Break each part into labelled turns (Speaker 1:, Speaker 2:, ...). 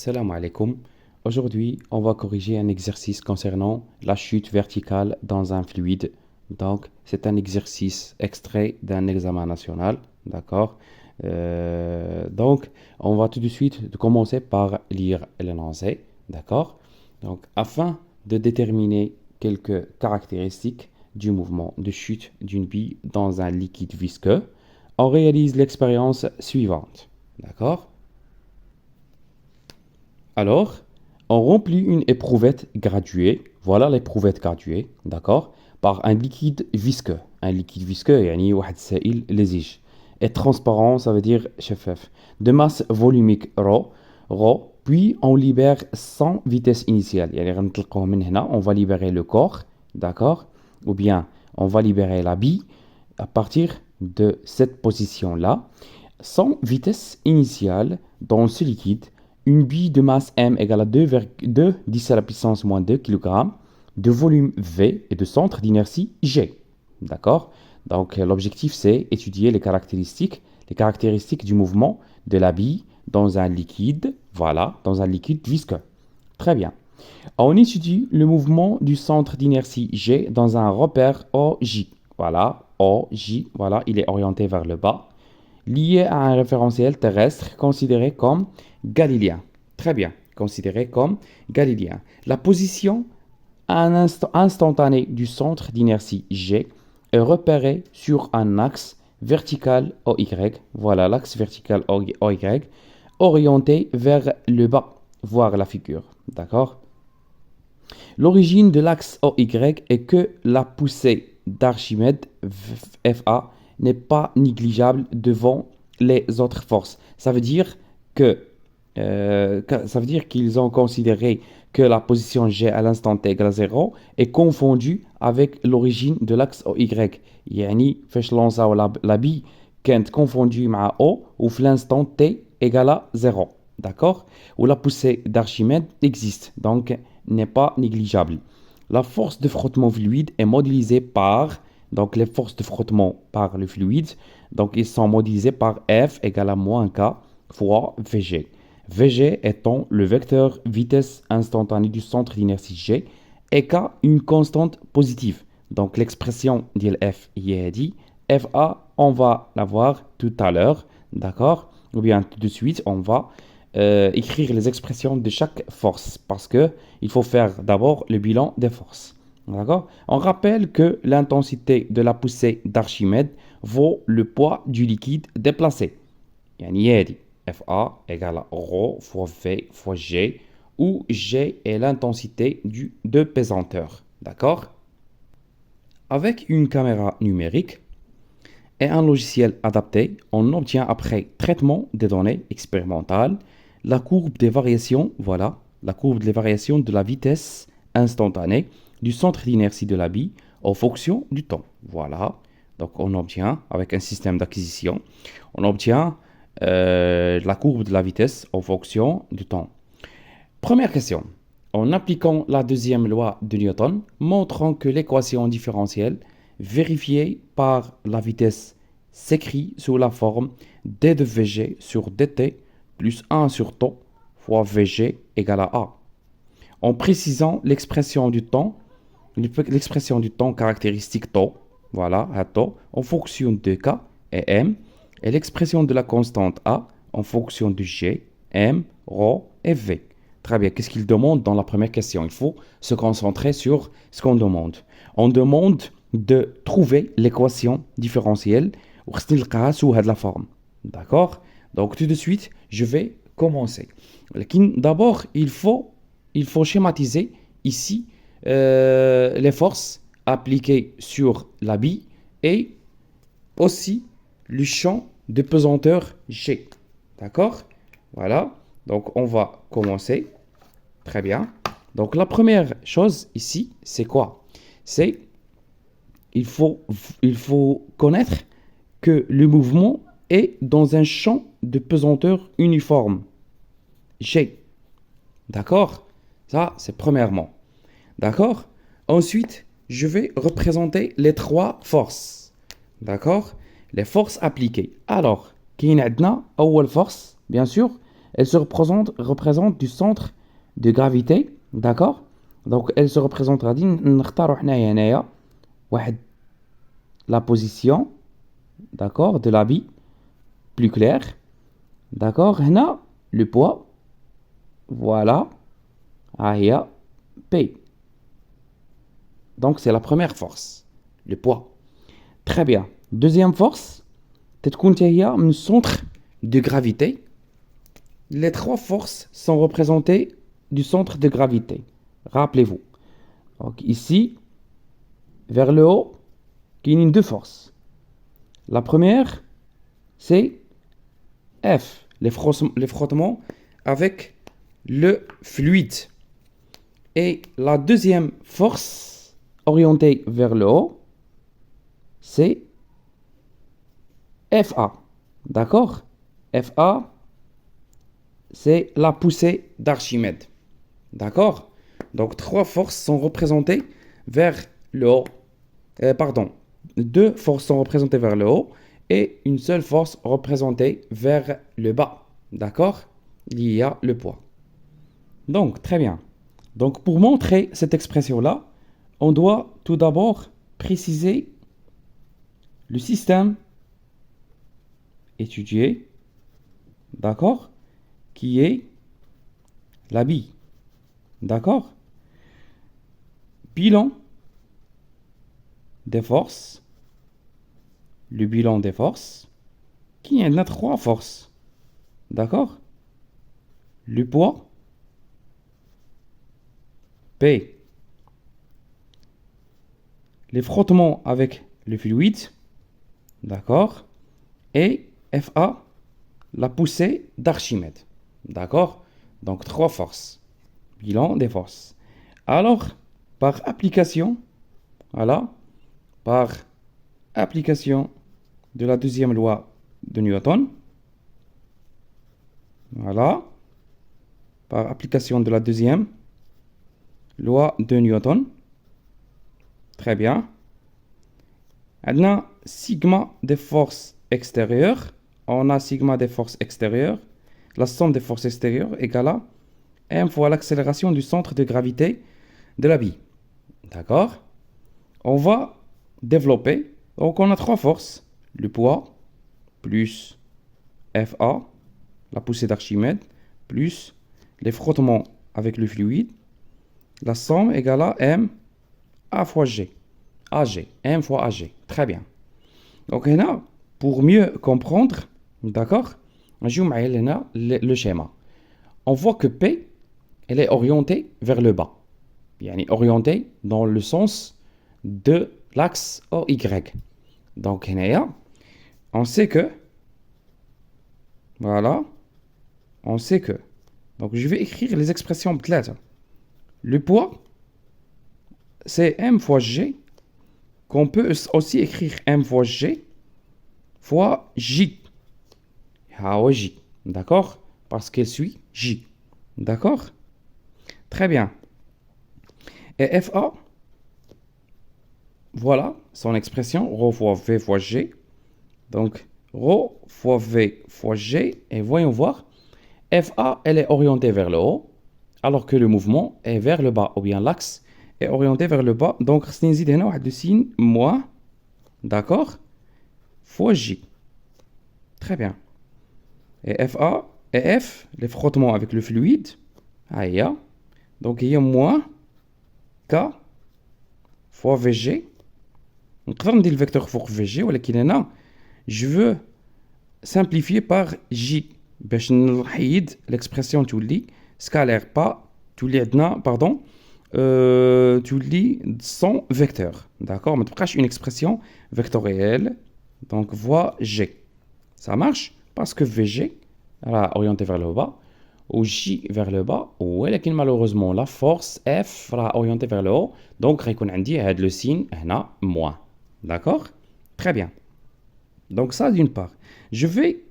Speaker 1: Salam alaikum. Aujourd'hui, on va corriger un exercice concernant la chute verticale dans un fluide. Donc, c'est un exercice extrait d'un examen national. D'accord? Donc, on va tout de suite commencer par lire l'énoncé. D'accord? Donc, afin de déterminer quelques caractéristiques du mouvement de chute d'une bille dans un liquide visqueux, on réalise l'expérience suivante. D'accord? Alors, on remplit une éprouvette graduée, voilà l'éprouvette graduée, d'accord, par un liquide visqueux. Un liquide visqueux, يعني واحد سائل لزج. Et transparent, ça veut dire شفاف. De masse volumique ρ, puis on libère sans vitesse initiale. يعني غنطلقوه من هنا, on va libérer le corps, d'accord, ou bien on va libérer la bille à partir de cette position-là, sans vitesse initiale dans ce liquide. Une bille de masse m égale à 2, 10 à la puissance moins 2 kg, de volume V et de centre d'inertie G. D'accord? Donc l'objectif c'est étudier les caractéristiques du mouvement de la bille dans un liquide, voilà, dans un liquide visqueux. Très bien. On étudie le mouvement du centre d'inertie G dans un repère OJ. Voilà, OJ, voilà, il est orienté vers le bas, lié à un référentiel terrestre considéré comme galiléen. Très bien, considéré comme galiléen. La position à un instantané du centre d'inertie G est repérée sur un axe vertical OY. Voilà l'axe vertical OY orienté vers le bas, voir la figure. D'accord? L'origine de l'axe OY est que la poussée d'Archimède FA n'est pas négligeable devant les autres forces. Ça veut dire qu'ils ont considéré que la position G à l'instant t égale à 0 est confondue avec l'origine de l'axe OY. يعني فاش لونساو la bille كانت confondue مع O ou l'instant t égale à 0. D'accord? Où la poussée d'Archimède existe, donc n'est pas négligeable. La force de frottement fluide est modélisée par, donc les forces de frottement par le fluide, donc ils sont modélisés par F égale à moins K fois Vg. Vg étant le vecteur vitesse instantanée du centre d'inertie G et K une constante positive. Donc l'expression de F y est dit, Fa on va la voir tout à l'heure, d'accord? Ou bien tout de suite on va écrire les expressions de chaque force parce que il faut faire d'abord le bilan des forces. D'accord? On rappelle que l'intensité de la poussée d'Archimède vaut le poids du liquide déplacé. يعني يدي FA égale à ρ fois V fois G, où G est l'intensité de pesanteur. D'accord? Avec une caméra numérique et un logiciel adapté, on obtient après traitement des données expérimentales la courbe des variations, voilà, la courbe des variations de la vitesse instantanée du centre d'inertie de la bille en fonction du temps. Voilà, donc on obtient, avec un système d'acquisition, on obtient la courbe de la vitesse en fonction du temps. Première question. En appliquant la deuxième loi de Newton, montrant que l'équation différentielle vérifiée par la vitesse s'écrit sous la forme d de Vg sur dt plus 1 sur temps fois Vg égale à A. En précisant l'expression du temps caractéristique taux, voilà, à taux, en fonction de K et M, et l'expression de la constante A en fonction de G, M, ρ et V. Très bien, qu'est-ce qu'il demande dans la première question? Il faut se concentrer sur ce qu'on demande. On demande de trouver l'équation différentielle sous la forme. D'accord? Donc tout de suite, je vais commencer. D'abord, il faut schématiser ici les forces appliquées sur la bille et aussi le champ de pesanteur G. D'accord? Voilà. Donc on va commencer. Très bien. Donc la première chose ici, c'est quoi? C'est il faut connaître que le mouvement est dans un champ de pesanteur uniforme G. D'accord? Ça, c'est premièrement. D'accord? Ensuite, je vais représenter les trois forces. D'accord? Les forces appliquées. Alors, كاين عندنا أول force, bien sûr, elle se représente du centre de gravité, d'accord? Donc elle se représente غادي نختاروا حنايا هنايا واحد la position, d'accord, de l'habit plus clair, d'accord? هنا le poids, voilà, ها هي P. Donc c'est la première force, le poids. Très bien. Deuxième force, تتكون حتى هي من centre de gravité. Les trois forces sont représentées du centre de gravité. Rappelez-vous. Donc ici, vers le haut, il y a deux forces. La première, c'est F, les frottements avec le fluide. Et la deuxième force orientée vers le haut, c'est FA. D'accord? FA, c'est la poussée d'Archimède. D'accord? Donc, trois forces sont représentées vers le haut. Pardon, deux forces sont représentées vers le haut et une seule force représentée vers le bas. D'accord? Il y a le poids. Donc, très bien. Donc, pour montrer cette expression-là, on doit tout d'abord préciser le système étudié, d'accord, qui est la bille. D'accord? Bilan des forces. Le bilan des forces. Qui en a trois forces. D'accord? Le poids. P. Les frottements avec le fluide. D'accord? Et FA, la poussée d'Archimède. D'accord? Donc trois forces. Bilan des forces. Alors, par application, voilà, par application de la deuxième loi de Newton, voilà, par application de la deuxième loi de Newton, très bien, on a sigma des forces extérieures, on a sigma des forces extérieures, la somme des forces extérieures égale à m fois l'accélération du centre de gravité de la bille. D'accord? On va développer. Donc on a trois forces. Le poids plus FA, la poussée d'Archimède, plus les frottements avec le fluide. La somme égale à M A fois G. AG. M fois AG. Très bien. Donc là, pour mieux comprendre, d'accord, je vais le schéma. On voit que P, elle est orientée vers le bas. Elle est orientée dans le sens de l'axe OY. Donc, on sait que, voilà, on sait que, donc je vais écrire les expressions بثلاثة. Le poids, c'est M fois G, qu'on peut aussi écrire M fois G fois J. Ah ouais, J, d'accord? Parce qu'elle suit J, d'accord? Très bien. Et FA, voilà son expression, ρ fois V fois G. Donc, ρ fois V fois G. Et voyons voir, FA, elle est orientée vers le haut, alors que le mouvement est vers le bas, ou bien l'axe est orienté vers le bas. Donc, c'est le signe moins, d'accord, fois J. Très bien. Et FA et F, les frottements avec le fluide, donc il y a moins K fois VG. نقدر ندير le vecteur فوق VG, ولكن هنا je veux simplifier par J باش نحيد l'expression تولي scalaire pas تولي عندنا pardon تولي sans vecteur, d'accord, ما تبقاش une expression vectorielle. Donc voie G, ça marche parce que VG orienté vers le bas ou J vers le bas, ولكن malheureusement la force F orientée vers le haut, donc غيكون عندي هذا le signe هنا moins. D'accord? Très bien. Donc ça d'une part. Je vais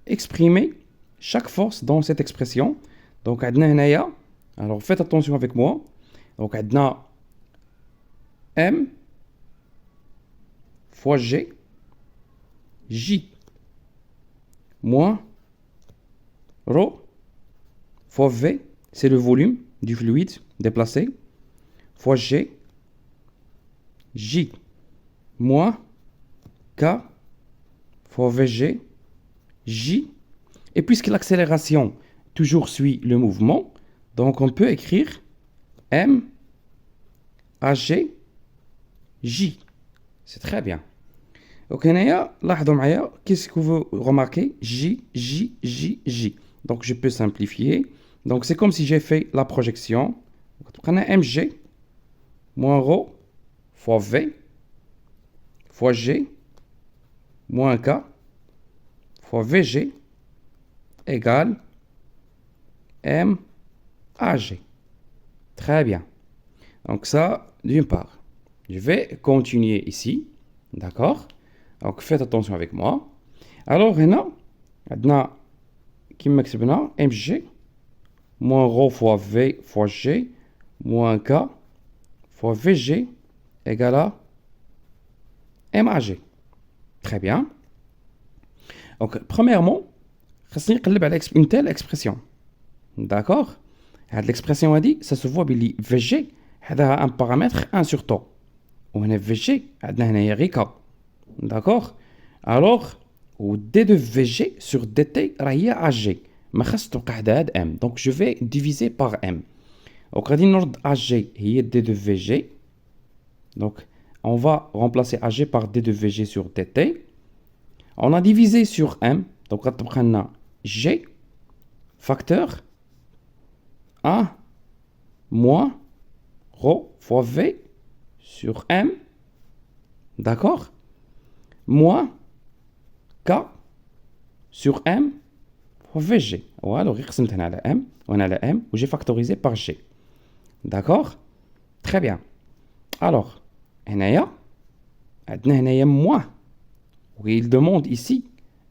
Speaker 1: exprimer chaque force dans cette expression. Donc عندنا هنايا, alors faites attention avec moi. Donc عندنا M fois G, J moins ρ fois V, c'est le volume du fluide déplacé, fois G, J, moins K, fois VG, J. Et puisque l'accélération toujours suit le mouvement, donc on peut écrire M, AG, J. C'est très bien. Donc, qu'est-ce que vous remarquez? J, J, J, J. Donc, je peux simplifier. Donc, c'est comme si j'ai fait la projection. On a MG moins ρ fois V fois G moins K fois VG égale M AG. Très bien. Donc, ça, d'une part. Je vais continuer ici. D'accord? Donc, faites attention avec moi. Alors, هنا عندنا كيما كتبنا mg moins ρ fois v fois g moins k fois vg égale à mag. Très bien. Donc, premièrement, خاصني نقلب على une telle expression. D'accord? هاد l'expression هادي ça se voit بلي vg هذا un paramètre 1 sur τ. وهنا vg عندنا هنايا غير k. D'accord? Alors, ou d de vg sur dt راه هي ag. ما خاص تبقى حدا هاد m. Donc je vais diviser par m. Donc غادي نرد ag هي d de vg. Donc on va remplacer ag par d de vg sur dt. On a divisé sur m. Donc غتبقى لنا g facteur 1 moins ρ fois v sur m. D'accord? Moins K sur M fois VG. Voilà, je vais à M, on a la M, où j'ai factorisé par G. D'accord? Très bien. Alors, هنايا عندنا moins. où il demande ici,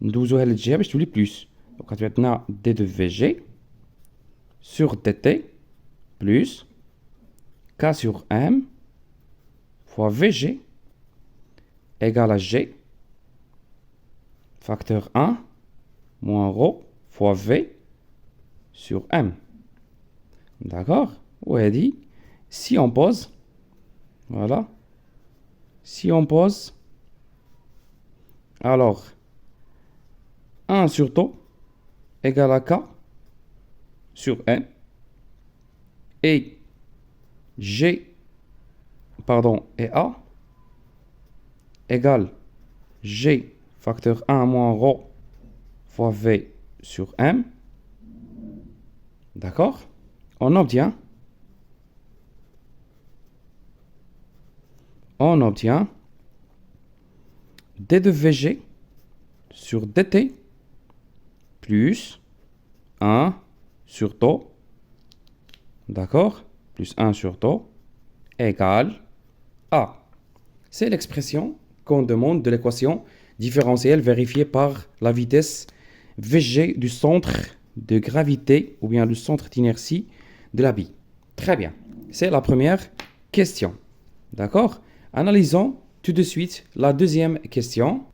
Speaker 1: ندوزوها للجهة باش تولي plus. Donc, عندنا D de VG sur DT plus K sur M fois VG égale à G facteur 1 moins ρ fois V sur M. D'accord? Ouais, dit, si on pose, voilà, si on pose, alors 1 sur τ égale à K sur M et G, pardon, et A égale G facteur 1 moins ρ fois V sur M. D'accord? On obtient d de Vg sur dt plus 1 sur τ, d'accord? Plus 1 sur τ égale A. C'est l'expression qu'on demande de l'équation différentielle vérifiée par la vitesse Vg du centre de gravité ou bien du centre d'inertie de la bille. Très bien. C'est la première question. D'accord? Analysons tout de suite la deuxième question.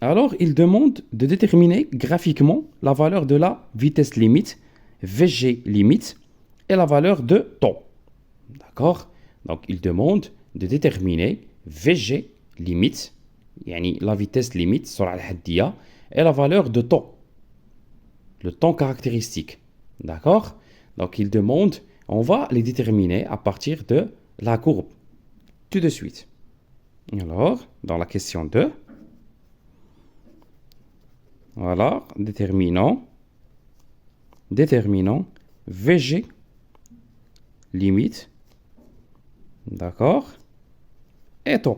Speaker 1: Alors, il demande de déterminer graphiquement la valeur de la vitesse limite, Vg limite, et la valeur de τ. D'accord? Donc, il demande de déterminer Vg limite, يعني la vitesse limite, السرعة الحدية, et la valeur de τ, le temps caractéristique. D'accord? Donc, il demande, on va les déterminer à partir de la courbe. Tout de suite. Alors, dans la question 2, voilà, déterminons Vg limite, d'accord, et τ.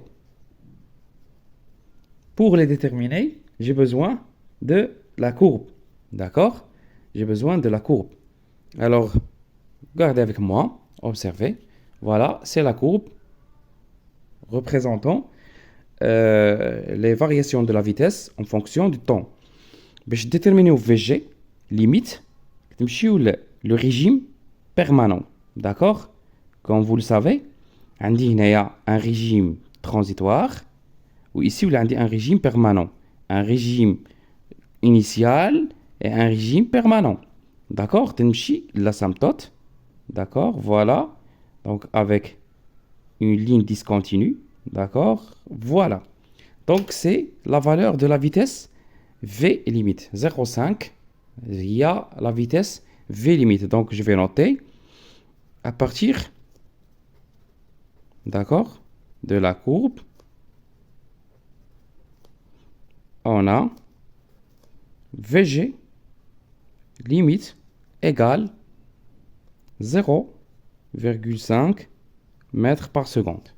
Speaker 1: Pour les déterminer, j'ai besoin de la courbe, d'accord? J'ai besoin de la courbe. Alors, regardez avec moi, observez, voilà, c'est la courbe représentant les variations de la vitesse en fonction du temps. Je déterminer au VG limite le régime permanent. D'accord? Comme vous le savez, il y a un régime transitoire ou ici il y a un régime permanent. Un régime initial et un régime permanent. D'accord, تنمشي l'asymptote. D'accord, voilà. Donc avec une ligne discontinue. D'accord, voilà. Donc c'est la valeur de la vitesse V limite. 0,5. Il y a la vitesse V limite. Donc je vais noter à partir, d'accord, de la courbe, on a VG limite égale 0,5 mètres par seconde.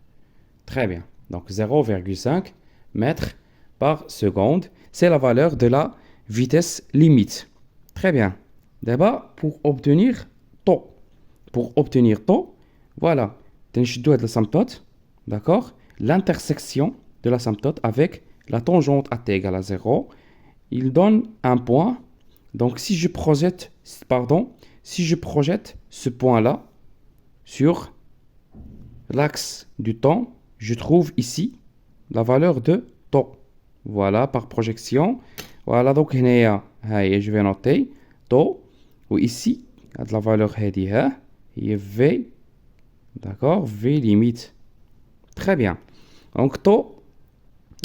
Speaker 1: Très bien. Donc 0,5 mètres par seconde, c'est la valeur de la vitesse limite. Très bien. D'abord, pour obtenir taux. Pour obtenir taux, voilà. تنشدو هاد l'asymptote, d'accord? L'intersection de l'asymptote avec la tangente à t égale à 0, il donne un point. Donc si je projette, ce point-là sur l'axe du temps, je trouve ici la valeur de taux. Voilà, par projection. Voilà, donc je vais noter taux. Ou ici, la valeur est V. D'accord, V limite. Très bien. Donc taux,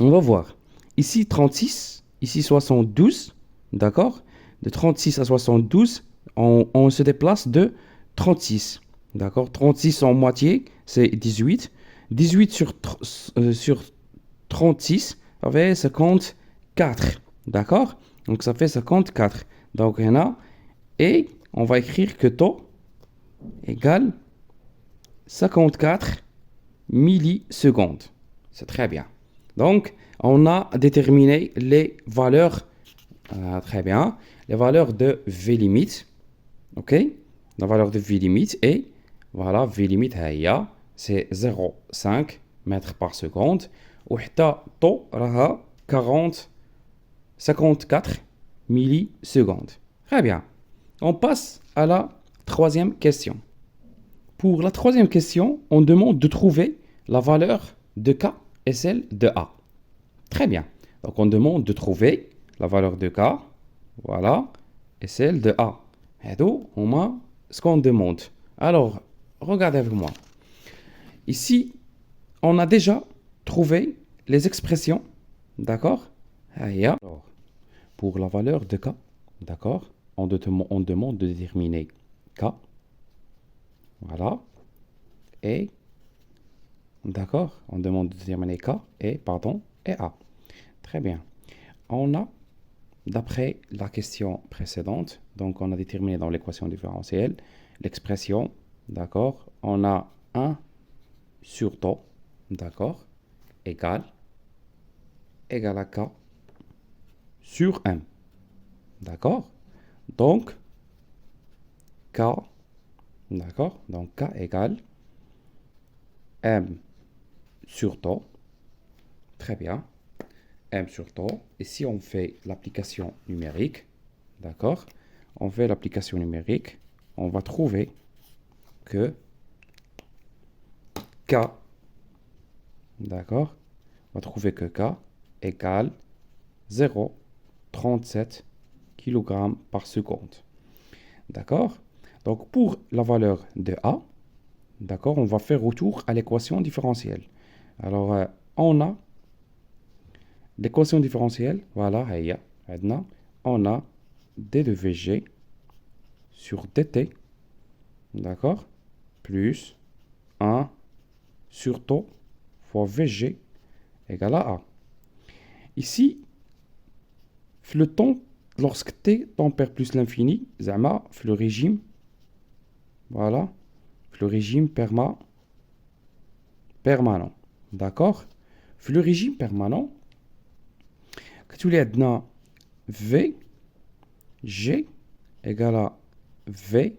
Speaker 1: on va voir. Ici 36, ici 72. D'accord. De 36 à 72, on se déplace de 36. D'accord. 36 en moitié, c'est 18. 18 sur 36, ça fait 54. D'accord. Donc ça fait 54. Donc il y en a. Et on va écrire que taux égale 54 millisecondes. C'est très bien. Donc, on a déterminé les valeurs, très bien, les valeurs de V limite. OK? La valeur de V limite est, voilà, V limite, c'est 0,5 mètres par seconde. Ou taux, 54 millisecondes. Très bien. On passe à la troisième question. Pour la troisième question, on demande de trouver la valeur de K et celle de A. Très bien. Donc, on demande de trouver la valeur de K, voilà, et celle de A. Et donc, on a ce qu'on demande. Alors, regardez avec moi. Ici, on a déjà trouvé les expressions, d'accord? Alors, pour la valeur de K, d'accord, on demande de déterminer K. Voilà. Et, d'accord, on demande de déterminer K et A. Très bien. On a, d'après la question précédente, donc on a déterminé dans l'équation différentielle l'expression, d'accord, on a 1 sur taux, d'accord, égale à K sur M. D'accord? Donc, K, d'accord, donc K égale M sur taux. Très bien. M sur taux. Et si on fait l'application numérique, d'accord, on fait l'application numérique, on va trouver que K, d'accord, on va trouver que K égale 0,37 kg par seconde. D'accord? Donc, pour la valeur de A, d'accord, on va faire retour à l'équation différentielle. Alors, on a l'équation différentielle, voilà, on a d de Vg sur dt, d'accord, plus 1 sur taux fois Vg égale à A. Ici, le temps, lorsque t tend vers plus l'infini, zama, le régime, voilà, le régime permanent. D'accord? Le régime permanent, que tu l'as V, G égale à V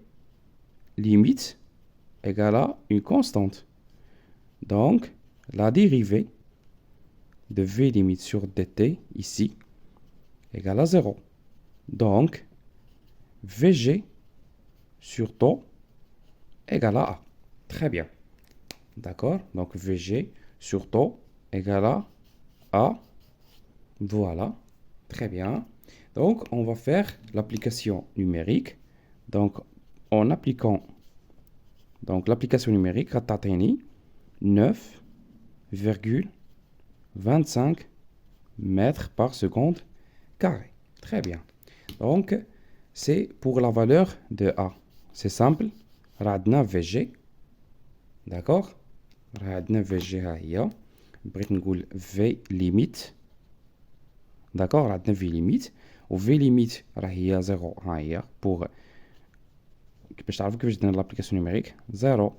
Speaker 1: limite égale à une constante. Donc, la dérivée de V limite sur dt ici égale à 0. Donc, Vg sur taux égale à A. Très bien. D'accord? Donc, Vg sur taux égale à A. Voilà. Très bien. Donc, on va faire l'application numérique. Donc, en appliquant donc l'application numérique, غتعطيني 9,25 mètres par seconde carré. Très bien. Donc, c'est pour la valeur de A. C'est simple. راه VG. D'accord. راه VG ها هي. بغيت نقول V limite. D'accord. راه V limite. و V limite راه هي 0 ها هي pour باش تعرفوا كيفاش درنا l'application numérique 0.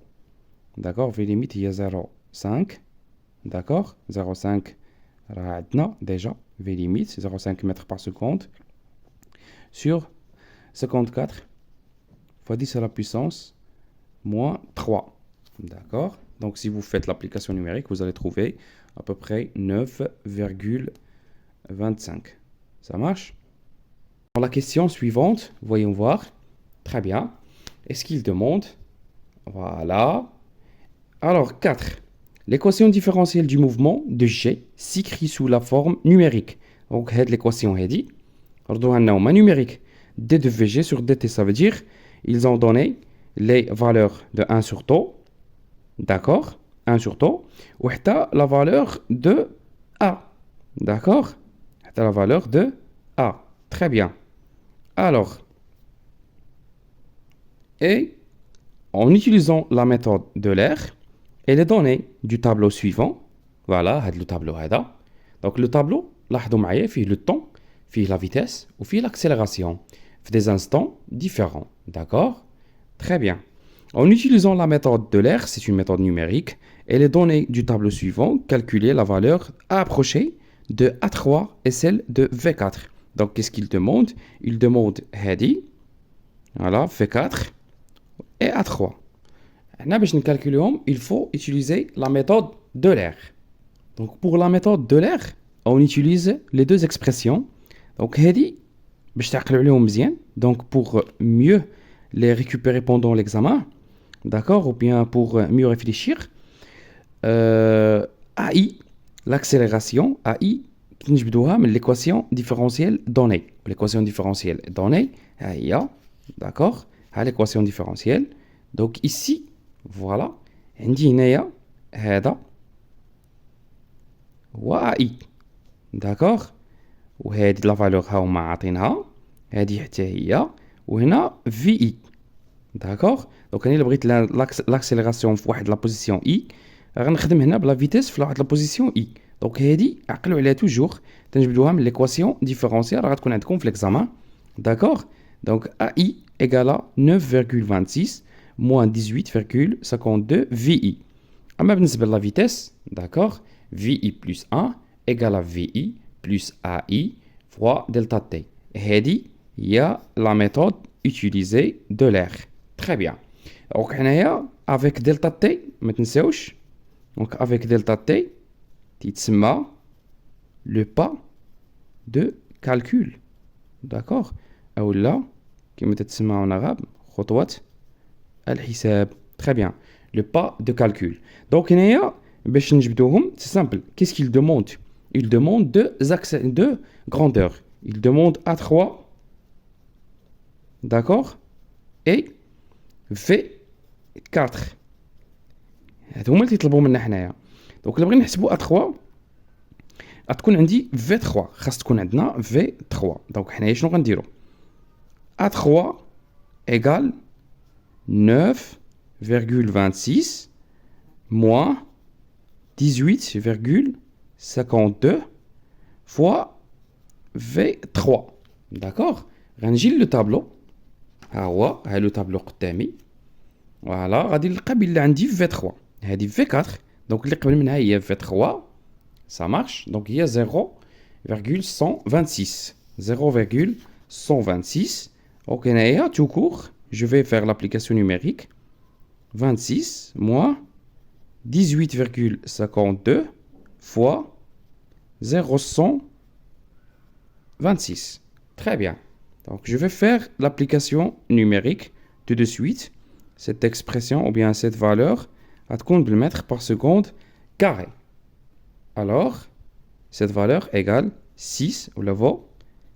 Speaker 1: D'accord. V limite هي 0,5. D'accord. 0,5 راه عندنا déjà V limite 0,5 mètres par seconde sur 54 fois 10 à la puissance moins 3. D'accord. Donc si vous faites l'application numérique, vous allez trouver à peu près 9,25. Ça marche? Dans la question suivante, voyons voir. Très bien. Est-ce qu'il demande? Voilà. Alors 4. L'équation différentielle du mouvement de G s'écrit sous la forme numérique. Donc cette l'équation est dit. Numérique. D de VG sur dt, ça veut dire ils ont donné les valeurs de 1 sur tau. D'accord. 1 sur tau. Ou la valeur de A. D'accord. La valeur de A. Très bien. Alors, et en utilisant la méthode de l'air et les données du tableau suivant, voilà, le tableau هذا. Donc le tableau, لاحظوا معايا فيه le temps, فيه la vitesse ou فيه l'accélération, fait des instants différents. D'accord? Très bien. En utilisant la méthode de l'air, c'est une méthode numérique, et les données du tableau suivant, calculer la valeur approchée de A3 et celle de V4. Donc, qu'est-ce qu'il demande? Il demande Hadi, voilà, V4 et A3. Pour calculer, il faut utiliser la méthode de l'air. Donc, pour la méthode de l'air, on utilise les deux expressions. Donc, Hadi, donc pour mieux les récupérer pendant l'examen, d'accord, ou bien pour mieux réfléchir, AI, l'accélération, AI, l'équation différentielle donnée. L'équation différentielle donnée, d'accord, l'équation différentielle. Donc ici, voilà, عندي هنايا هذا AI, d'accord, وهذه لا فالور ها هما عاطينها، هذه حتى هي، وهنا VI. D'accord. Donc انا الا بغيت l'accélération في واحد لا بوزيسيون اي غنخدم هنا بلا فيتيس في واحد لا بوزيسيون اي. دونك هادي عقلوا عليها توجور تنجبدوها من ليكواسيون ديفيرونسيال راه غتكون عندكم في ليكزامان. داكوغ. دونك اي ايغالا 9,26 moins 18,52 VI. اما بالنسبه لا فيتيس داكوغ VI plus 1 égale VI plus AI fois delta t. هادي هي لا méthode utilisée de l'air. Très bien. Donc, avec delta t, maintenant, donc avec delta t, تيتسمى le pas de calcul. D'accord. أو لا كما تتسمى هنا غاب خطوة الحساب. Très bien. Le pas de calcul. Donc, باش نجبدوهم, c'est simple. Qu'est-ce qu'il demande? Il demande deux grandeurs. Il demande A3. D'accord. Et V4. هادو هما اللي يطلبوا منا حنايا. دونك الا بغينا نحسبوا A3 غتكون عندي V3 خاص تكون عندنا V3. دونك حنايا شنو غنديرو؟ A3 égale 9,26 moins 18,52 fois V3. D'accord. غنجي للتابلو. ها هو لو تابلو قدامي. فوالا غادي نلقى بلي عندي V3 هادي V4 دونك اللي قبل منها هي V3 ça marche donc هي 0,126 0,126 donc هنايا tout court je vais faire l'application numérique 26 moins 18,52 fois 0,126. Très bien. Donc je vais faire l'application numérique tout de suite. Cette expression ou bien cette valeur à compte de mètres par seconde carré. Alors, cette valeur égale 6, ou la vaut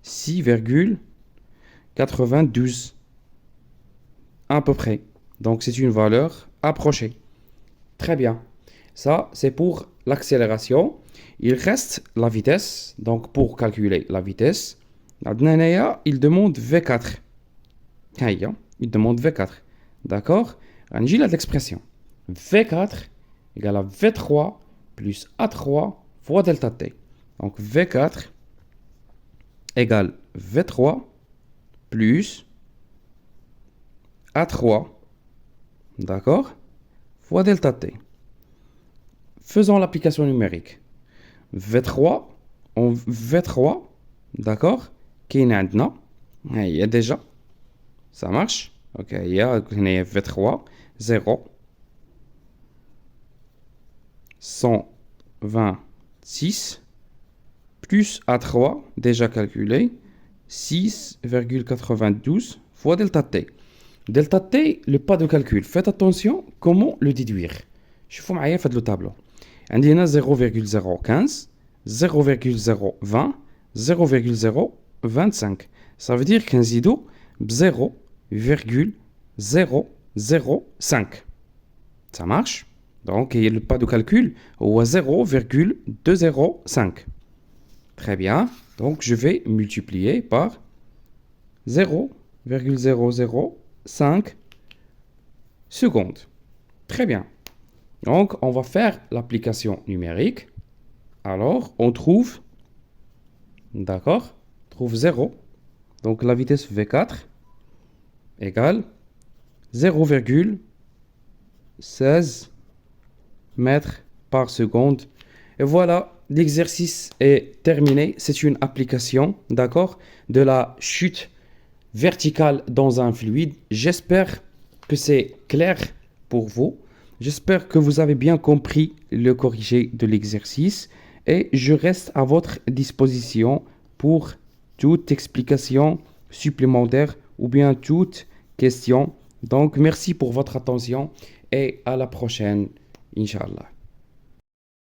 Speaker 1: 6,92. à peu près. Donc, c'est une valeur approchée. Très bien. Ça, c'est pour l'accélération. Il reste la vitesse. Donc, pour calculer la vitesse, il demande V4. Il demande V4. D'accord? On a l'expression. V4 égale à V3 plus A3 fois delta T. Donc, V4 égale V3 plus A3, d'accord, fois delta T. Faisons l'application numérique. V3, d'accord, qui est maintenant, il y a déjà, ça marche, ok, il y a V3, 0, 126, plus A3, déjà calculé, 6,92 fois delta T. Delta T, le pas de calcul. Faites attention comment le déduire. شوفوا معايا في هذا التابلو. عندي هنا 0,015, 0,020, 0,025. Ça veut dire كنزيدو ب 0,005. Ça marche? Donc, le pas de calcul هو 0,205. Très bien. Donc, je vais multiplier par 0,005 secondes. Très bien. Donc, on va faire l'application numérique. Alors, on trouve, d'accord, trouve 0. Donc, la vitesse V4 égale 0,16 mètres par seconde. Et voilà, l'exercice est terminé. C'est une application, d'accord, de la chute verticale dans un fluide. J'espère que c'est clair pour vous. J'espère que vous avez bien compris le corrigé de l'exercice et je reste à votre disposition pour toute explication supplémentaire ou bien toute question. Donc, merci pour votre attention et à la prochaine, Inch'Allah.